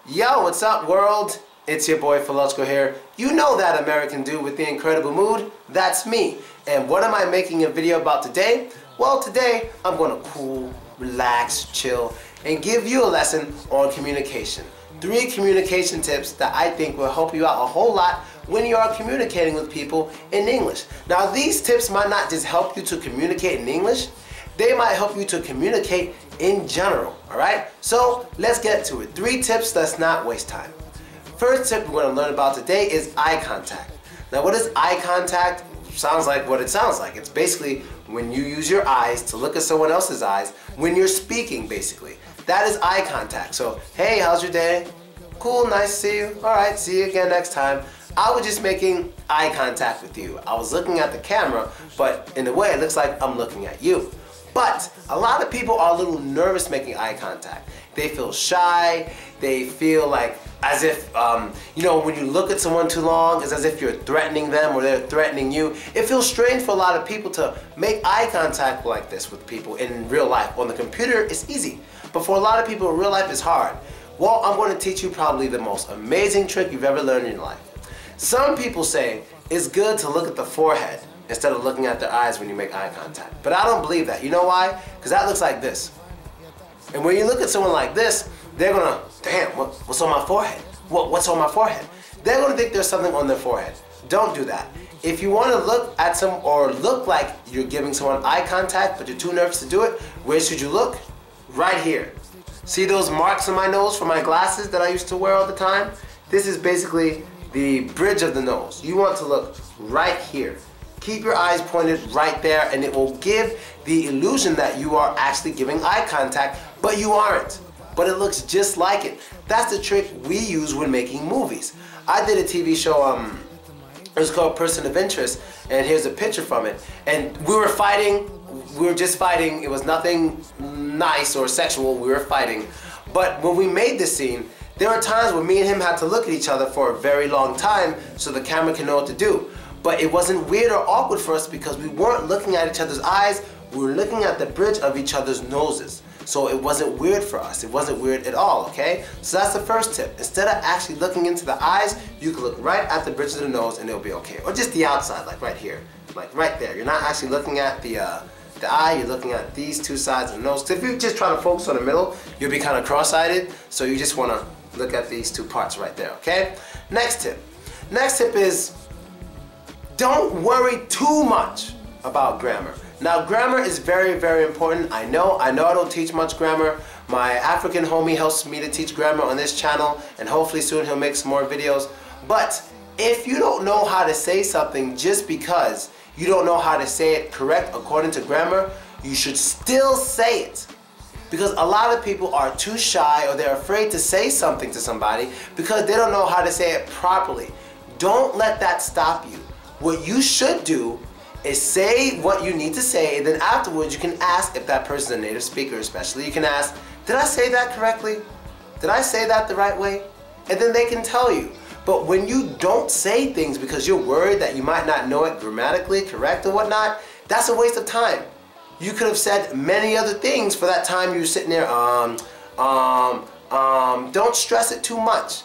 Yo, what's up world? It's your boy Philochko here. You know that American dude with the incredible mood? That's me. And what am I making a video about today? Well, today I'm going to cool, relax, chill, and give you a lesson on communication. 3 communication tips that I think will help you out a whole lot when you are communicating with people in English. Now, these tips might not just help you to communicate in English, they might help you to communicate in general, alright? So, let's get to it. 3 tips, let's not waste time. First tip we're going to learn about today is eye contact. Now, what is eye contact? Sounds like what it sounds like. It's basically when you use your eyes to look at someone else's eyes when you're speaking, basically. That is eye contact. So, hey, how's your day? Cool, nice to see you. Alright, see you again next time. I was just making eye contact with you. I was looking at the camera, but in a way it looks like I'm looking at you. But a lot of people are a little nervous making eye contact. They feel shy, they feel like as if, when you look at someone too long, it's as if you're threatening them or they're threatening you. It feels strange for a lot of people to make eye contact like this with people in real life. On the computer, it's easy, but for a lot of people in real life, it's hard. Well, I'm going to teach you probably the most amazing trick you've ever learned in your life. Some people say it's good to look at the forehead instead of looking at their eyes when you make eye contact. But I don't believe that. You know why? Because that looks like this. And when you look at someone like this, they're gonna, damn, what's on my forehead? What's on my forehead? They're gonna think there's something on their forehead. Don't do that. If you want to look at some or look like you're giving someone eye contact, but you're too nervous to do it, where should you look? Right here. See those marks on my nose from my glasses that I used to wear all the time? This is basically the bridge of the nose. You want to look right here. Keep your eyes pointed right there, and it will give the illusion that you are actually giving eye contact, but you aren't. But it looks just like it. That's the trick we use when making movies. I did a TV show, it was called Person of Interest, and here's a picture from it. And we were fighting, we were just fighting, it was nothing nice or sexual, we were fighting. But when we made this scene, there were times when me and him had to look at each other for a very long time so the camera can know what to do. But it wasn't weird or awkward for us because we weren't looking at each other's eyes, we were looking at the bridge of each other's noses. So it wasn't weird for us, it wasn't weird at all, okay? So that's the first tip. Instead of actually looking into the eyes, you can look right at the bridge of the nose and it'll be okay. Or just the outside, like right here, like right there. You're not actually looking at the eye, you're looking at these 2 sides of the nose. So if you're just trying to focus on the middle, you'll be kind of cross-eyed, so you just want to look at these 2 parts right there, okay? Next tip. Next tip is, don't worry too much about grammar. Now, grammar is very, very important. I know I don't teach much grammar. My African homie helps me to teach grammar on this channel, and hopefully soon he'll make some more videos. But if you don't know how to say something just because you don't know how to say it correct according to grammar, you should still say it. Because a lot of people are too shy or they're afraid to say something to somebody because they don't know how to say it properly. Don't let that stop you. What you should do is say what you need to say, and then afterwards you can ask if that person's a native speaker especially. You can ask, did I say that correctly? Did I say that the right way? And then they can tell you. But when you don't say things because you're worried that you might not know it grammatically correct or whatnot, that's a waste of time. You could have said many other things for that time you were sitting there, don't stress it too much.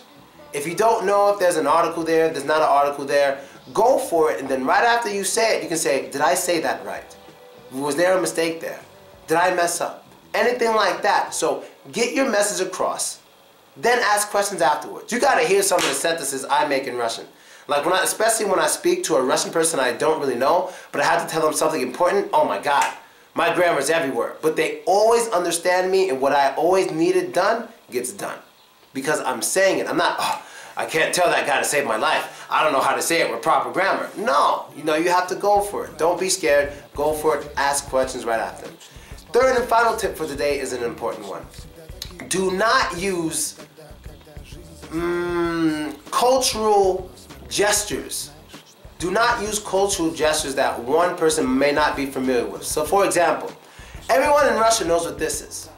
If you don't know if there's an article there, there's not an article there, go for it, and then right after you say it, you can say, did I say that right? Was there a mistake there? Did I mess up? Anything like that. So get your message across, then ask questions afterwards. You gotta hear some of the sentences I make in Russian. Like especially when I speak to a Russian person I don't really know, but I have to tell them something important, oh my God, my grammar's everywhere. But they always understand me, and what I always needed done gets done. Because I'm saying it. I'm not, I can't tell that guy to save my life. I don't know how to say it with proper grammar. No, you have to go for it. Don't be scared. Go for it. Ask questions right after. Third and final tip for today is an important one. Do not use cultural gestures. Do not use cultural gestures that one person may not be familiar with. So for example, everyone in Russia knows what this is.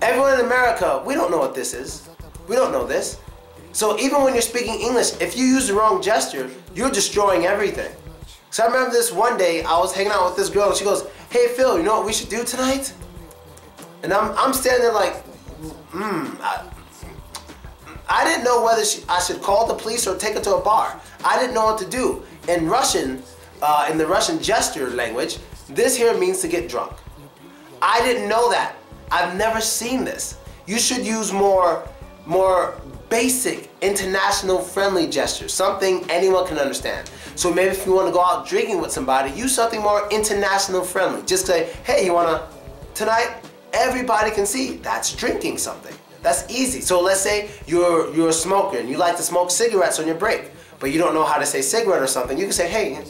Everyone in America, we don't know what this is. We don't know this. So even when you're speaking English, if you use the wrong gesture, you're destroying everything. So I remember this one day, I was hanging out with this girl and she goes, hey Phil, you know what we should do tonight? And I'm standing there like, I didn't know whether I should call the police or take her to a bar. I didn't know what to do. In Russian, in the Russian gesture language, this here means to get drunk. I didn't know that. I've never seen this. You should use more basic, international friendly gestures, something anyone can understand. So maybe if you want to go out drinking with somebody, use something more international friendly. Just say, hey, you wanna, tonight, everybody can see, that's drinking something. That's easy. So let's say you're a smoker and you like to smoke cigarettes on your break, but you don't know how to say cigarette or something. You can say, hey,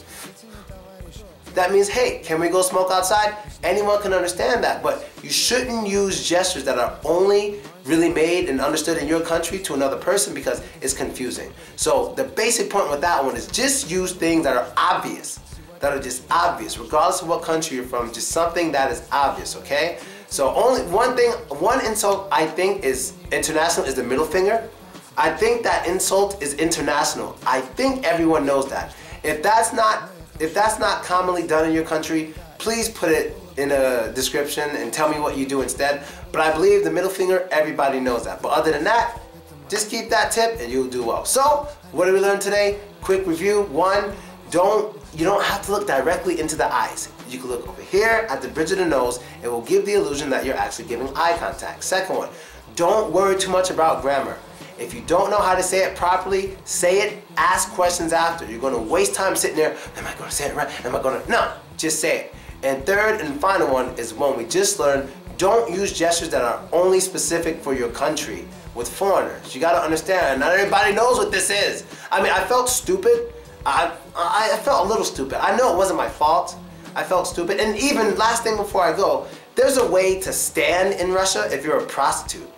that means, hey, can we go smoke outside? Anyone can understand that, but you shouldn't use gestures that are only really made and understood in your country to another person because it's confusing. So the basic point with that one is just use things that are obvious, that are just obvious, regardless of what country you're from, just something that is obvious, okay? So only one insult I think is international is the middle finger. I think that insult is international. I think everyone knows that. If that's not commonly done in your country, please put it in a description and tell me what you do instead. But I believe the middle finger, everybody knows that. But other than that, just keep that tip and you'll do well. So, what did we learn today? Quick review. One, you don't have to look directly into the eyes. You can look over here at the bridge of the nose. It will give the illusion that you're actually giving eye contact. Second one, don't worry too much about grammar. If you don't know how to say it properly, say it, ask questions after. You're going to waste time sitting there, am I going to say it right? Am I going to? No, just say it. And third and final one is one we just learned, don't use gestures that are only specific for your country with foreigners. You got to understand, not everybody knows what this is. I mean, I felt stupid. I felt a little stupid. I know it wasn't my fault. I felt stupid. And even last thing before I go, there's a way to stand in Russia if you're a prostitute.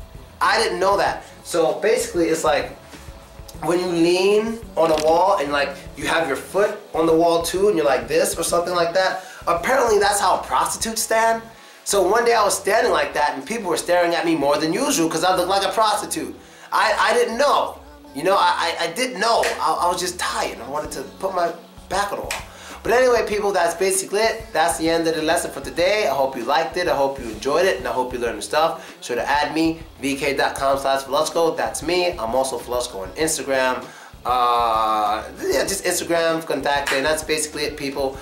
I didn't know that. So basically it's like when you lean on a wall and like you have your foot on the wall too and you're like this or something like that. Apparently that's how prostitutes stand. So one day I was standing like that and people were staring at me more than usual because I looked like a prostitute. I didn't know. You know, I didn't know. I was just tired. I wanted to put my back on the wall. But anyway, people, that's basically it. That's the end of the lesson for today. I hope you liked it. I hope you enjoyed it. And I hope you learned stuff. Sure to add me, vk.com/Philochko. That's me. I'm also Philochko on Instagram. Yeah, just Instagram, contact me. And that's basically it, people.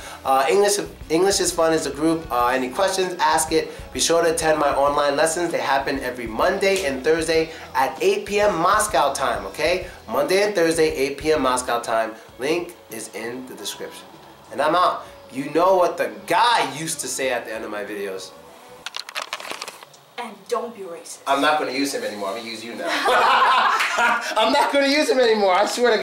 English is Fun is a group. Any questions, ask it. Be sure to attend my online lessons. They happen every Monday and Thursday at 8 p.m. Moscow time, okay? Monday and Thursday, 8 p.m. Moscow time. Link is in the description. And I'm out. You know what the guy used to say at the end of my videos. And don't be racist. I'm not going to use him anymore. I'm going to use you now. I'm not going to use him anymore. I swear to God.